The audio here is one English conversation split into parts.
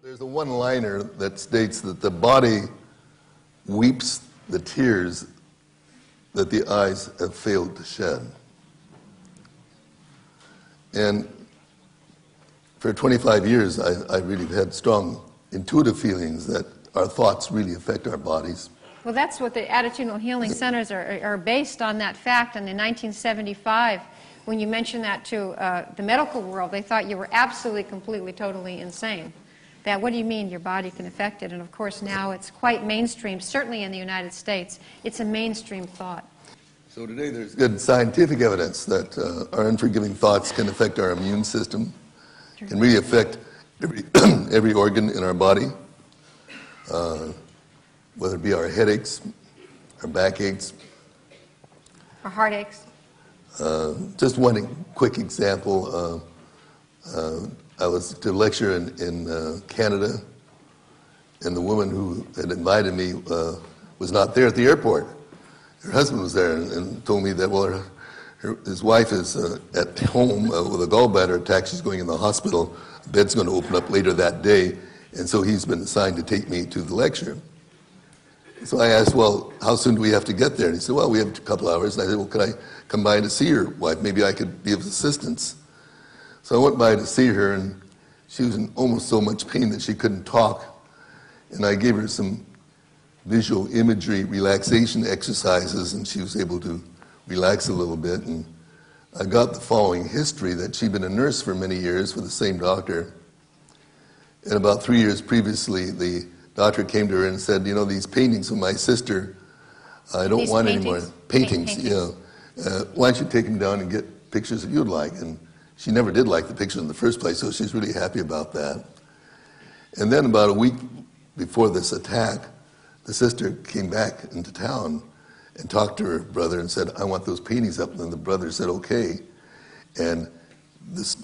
There's a one-liner that states that the body weeps the tears that the eyes have failed to shed. And for 25 years, I really have had strong intuitive feelings that our thoughts really affect our bodies. Well, that's what the Attitudinal Healing Centers are based on, that fact. And in 1975, when you mentioned that to the medical world, they thought you were absolutely, completely, totally insane. That, what do you mean your body can affect it? And of course now it's quite mainstream, certainly in the United States. It's a mainstream thought. So today there's good scientific evidence that our unforgiving thoughts can affect our immune system, can really affect every organ in our body, whether it be our headaches, our backaches, our heartaches. Just one quick example. I was to lecture in Canada, and the woman who had invited me was not there at the airport. Her husband was there and told me that, well, his wife is at home with a gallbladder attack. She's going in the hospital. The bed's going to open up later that day, and so he's been assigned to take me to the lecture. So I asked, well, how soon do we have to get there? And he said, well, we have a couple hours. And I said, well, could I come by to see your wife? Maybe I could be of assistance. So I went by to see her, and she was in almost so much pain that she couldn't talk. And I gave her some visual imagery relaxation exercises, and she was able to relax a little bit. And I got the following history, that she'd been a nurse for many years for the same doctor. And about 3 years previously, the doctor came to her and said, you know, these paintings of my sister, I don't want any more. Paintings, yeah. Why don't you take them down and get pictures that you'd like? And she never did like the pictures in the first place, so she's really happy about that. And then about a week before this attack, the sister came back into town and talked to her brother and said, I want those paintings up. And then the brother said, okay. And this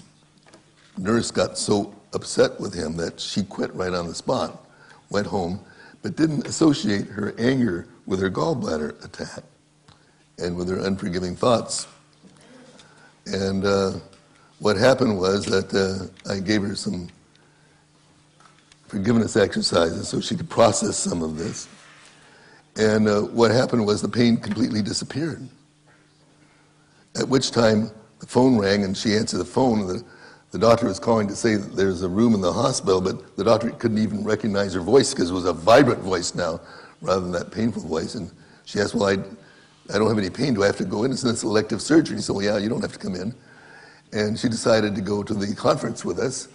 nurse got so upset with him that she quit right on the spot, went home, but didn't associate her anger with her gallbladder attack and with her unforgiving thoughts. And what happened was that I gave her some forgiveness exercises so she could process some of this. And what happened was the pain completely disappeared. At which time the phone rang and she answered the phone. The doctor was calling to say that there's a room in the hospital, but the doctor couldn't even recognize her voice because it was a vibrant voice now rather than that painful voice. And she asked, well, I don't have any pain. Do I have to go in? It's elective surgery. So, well, yeah, you don't have to come in. And she decided to go to the conference with us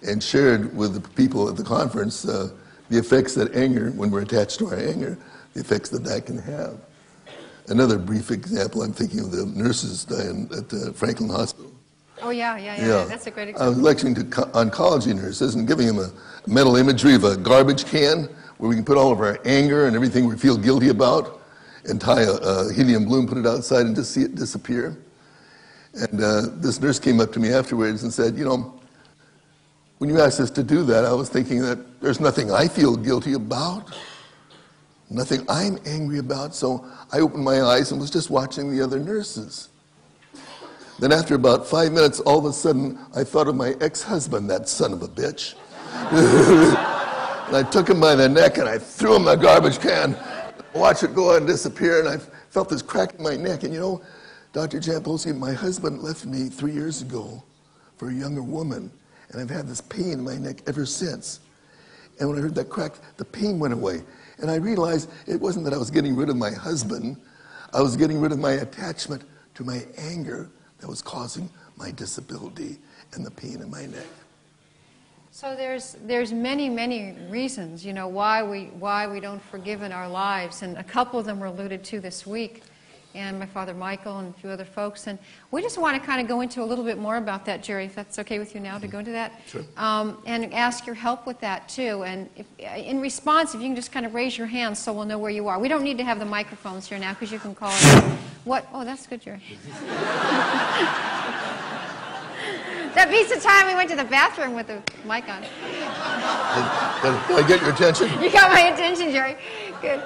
and shared with the people at the conference the effects that anger, when we're attached to our anger, the effects that can have. Another brief example, I'm thinking of the nurses at the Franklin Hospital. Oh, yeah. That's a great example. I was lecturing to oncology nurses and giving them a mental imagery of a garbage can where we can put all of our anger and everything we feel guilty about and tie a helium balloon, put it outside, and just see it disappear. And this nurse came up to me afterwards and said, you know, when you asked us to do that, I was thinking that there's nothing I feel guilty about, nothing I'm angry about, so I opened my eyes and was just watching the other nurses. Then after about 5 minutes, all of a sudden, I thought of my ex-husband, that son of a bitch. And I took him by the neck and I threw him in the garbage can, watched it go out and disappear, and I felt this crack in my neck. And you know, Dr. Jamposi, my husband left me 3 years ago for a younger woman, and I've had this pain in my neck ever since. And when I heard that crack, the pain went away. And I realized it wasn't that I was getting rid of my husband, I was getting rid of my attachment to my anger that was causing my disability and the pain in my neck. So there's many reasons, you know, why we don't forgive in our lives, and a couple of them were alluded to this week, and my father Michael and a few other folks, and we just want to kind of go into a little bit more about that, Jerry, if that's okay with you now to go into that. Sure. And ask your help with that too, and in response, if you can just kind of raise your hand so we'll know where you are. We don't need to have the microphones here now because you can call it. What? Oh, that's good, Jerry. That beats the time we went to the bathroom with the mic on. Did I get your attention? You got my attention, Jerry. Good.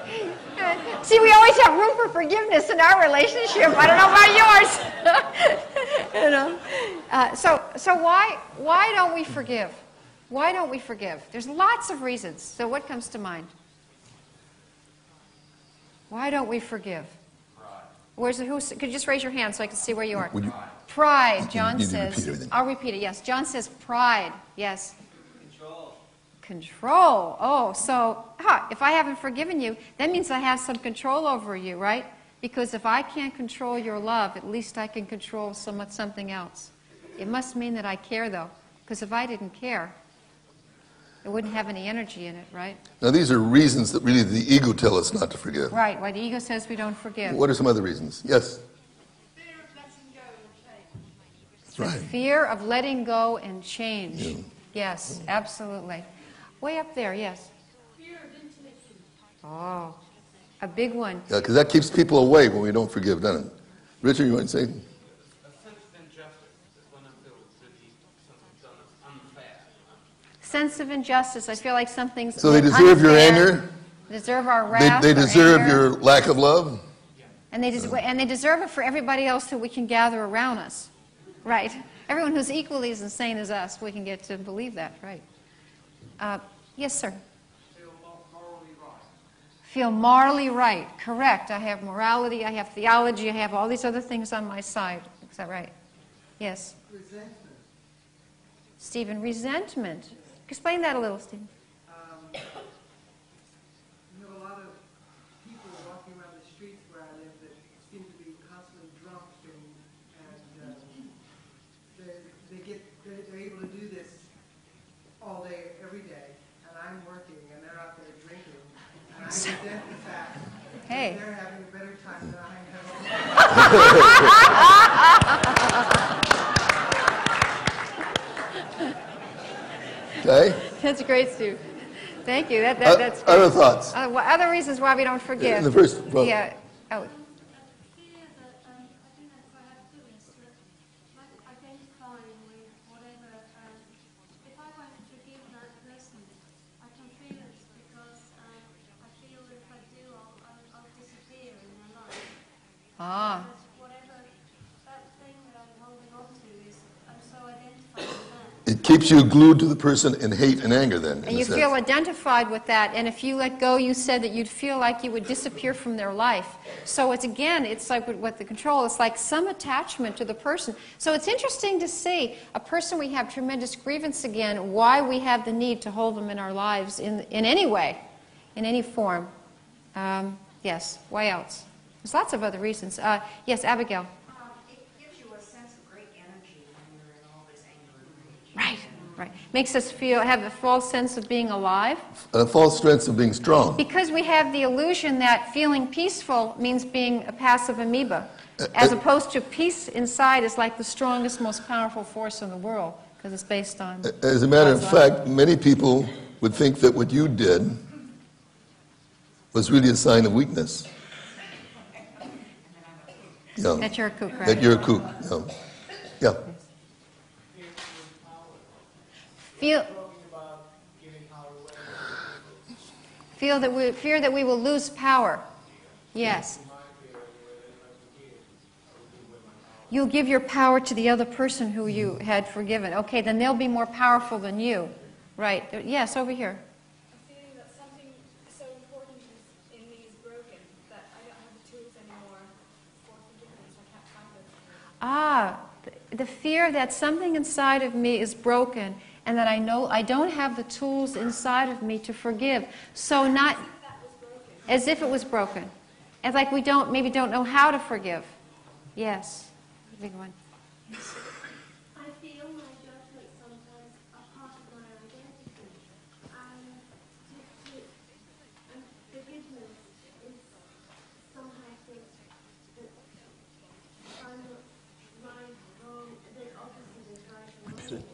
See, we always have room for forgiveness in our relationship. I don't know about yours. You know. So why don't we forgive? Why don't we forgive? There's lots of reasons. So what comes to mind? Why don't we forgive? Could you just raise your hand so I can see where you are? Pride, John says. I'll repeat it, yes. John says pride, yes. Control. Oh, so if I haven't forgiven you, that means I have some control over you, right? Because if I can't control your love, at least I can control something else. It must mean that I care, though, because if I didn't care, it wouldn't have any energy in it, right? Now, these are reasons that really the ego tells us not to forgive. Right, why the ego says we don't forgive. What are some other reasons? Yes? Fear of letting go and change. That's right. The fear of letting go and change. Yeah. Yes, absolutely. Way up there, yes. Fear of intimacy. Oh, a big one. Yeah, because that keeps people away when we don't forgive, doesn't it? Richard, you want to say? A sense of injustice is when I feel really something's done that's unfair. Sense of injustice. I feel like something's So they deserve your anger? Deserve our wrath. They our deserve anger. your lack of love? And they deserve it for everybody else who we can gather around us. Right. Everyone who's equally as insane as us, we can get to believe that, right? Yes, sir. Feel morally right. Feel morally right. Correct. I have morality, I have theology, I have all these other things on my side. Is that right? Yes. Resentment. Stephen, resentment. Explain that a little, Stephen. You have a lot of people walking around the streets where I live that seem to be constantly drunk and they're able to do this all day, every day, and I'm working and they're out there drinking, and I resent the fact that they're having a better time than I am. Okay? That's great, Steve. Thank you. That's great. Other thoughts? Other reasons why we don't forgive. The first, well, Yeah. Oh. Fear that, I think that if I have feelings, like identifying with whatever, if I want to forgive that person, I can feel it because I feel if I do, I'll disappear in their life. Ah. Because whatever, that thing that I'm holding on to is, I'm so identified with that. it keeps you glued to the person in hate and anger then. And you feel identified with that, and if you let go, you said that you'd feel like you would disappear from their life. So it's like with the control, it's like some attachment to the person. So it's interesting to see a person we have tremendous grievance again, why we have the need to hold them in our lives in any way, in any form. Yes, why else? There's lots of other reasons. Yes, Abigail. It gives you a sense of great energy when you're in all this anger and rage. Right. Makes us have a false sense of being alive. A false sense of being strong. Because we have the illusion that feeling peaceful means being a passive amoeba, as opposed to peace inside is like the strongest, most powerful force in the world, because it's based on... As a matter of fact, many people would think that what you did was really a sign of weakness. Yeah. That you're a kook, right? That you're a kook. Yeah. Fear that we will lose power. Yes. You'll give your power to the other person who you had forgiven. Okay, then they'll be more powerful than you. Right. Yes, over here. A feeling that something so important in me is broken, that I don't have the tools anymore for forgiveness. I can't find it. The fear that something inside of me is broken and that I know I don't have the tools inside of me to forgive. So not as if it was broken. As like we maybe don't know how to forgive. Yes. Big one. I feel my judgment sometimes a part of my identity, and forgiveness is somehow that I'm not right, wrong, the opposite is right and wrong.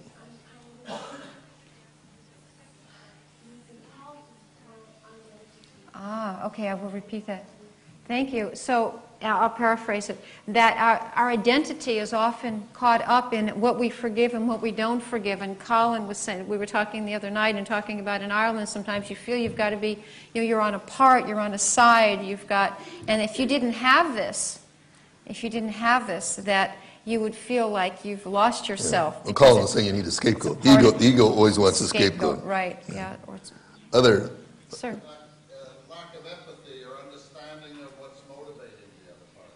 It's part of my identity. Okay, I will repeat that. Thank you. So I'll paraphrase it. That our identity is often caught up in what we forgive and what we don't forgive. And Colin was saying, we were talking the other night and talking about in Ireland, sometimes you feel you've got to be, you're on a part, you're on a side, and if you didn't have this, that you would feel like you've lost yourself. I'm calling and saying you need a scapegoat. It's part of The ego always wants a scapegoat. Right, yeah. Or Other, sir. Lack of empathy or understanding of what's motivating the other party.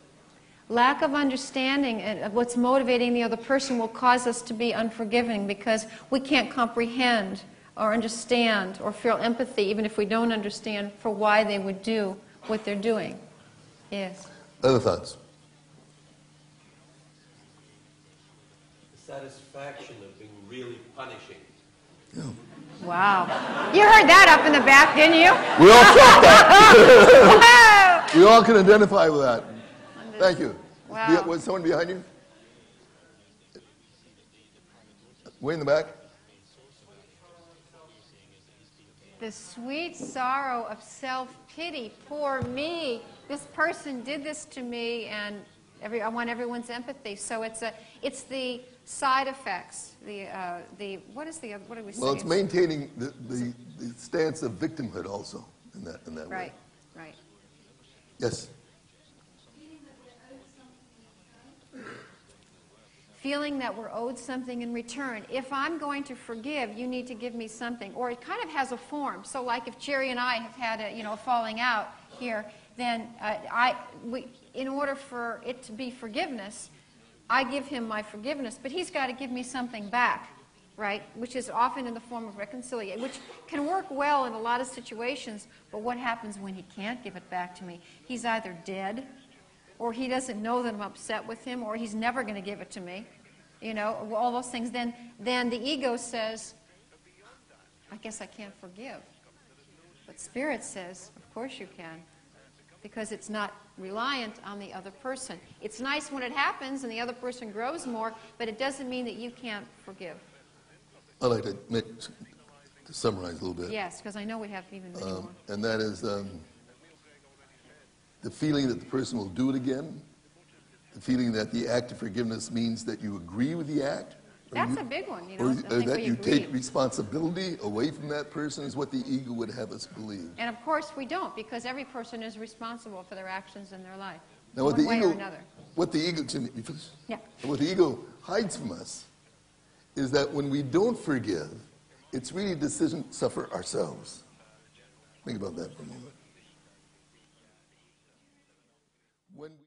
Lack of understanding of what's motivating the other person will cause us to be unforgiving because we can't comprehend or understand or feel empathy, even if we don't understand, for why they would do what they're doing. Yes. other thoughts? The satisfaction of being really punishing. Yeah. Wow. You heard that up in the back, didn't you? We all felt that. Wow. We all can identify with that. Thank you. Wow. Was someone behind you? Way in the back? The sweet sorrow of self-pity. Poor me. This person did this to me, and I want everyone's empathy. So it's the side effects. What do we say? Well, it's maintaining the stance of victimhood also in that way. Right, right. Yes. Feeling that we're owed something in return. If I'm going to forgive, you need to give me something. Or it kind of has a form. So like if Jerry and I have had a falling out here, then in order for it to be forgiveness, I give him my forgiveness, but he's got to give me something back, right? Which is often in the form of reconciliation, which can work well in a lot of situations, but what happens when he can't give it back to me? He's either dead, or he doesn't know that I'm upset with him, or he's never going to give it to me. All those things. Then the ego says, I guess I can't forgive. But Spirit says, of course you can, because it's not reliant on the other person. It's nice when it happens and the other person grows more, but it doesn't mean that you can't forgive. I'd like to summarize a little bit. Yes, because I know we have even many more. And that is the feeling that the person will do it again, the feeling that the act of forgiveness means that you agree with the act. That's a big one, or that you take responsibility away from that person is what the ego would have us believe. And of course we don't, because every person is responsible for their actions in their life, Now, one way or another. What the ego, Jimmy, you finish? Yeah. What the ego hides from us is that when we don't forgive, it's really a decision to suffer ourselves. Think about that for a moment. When we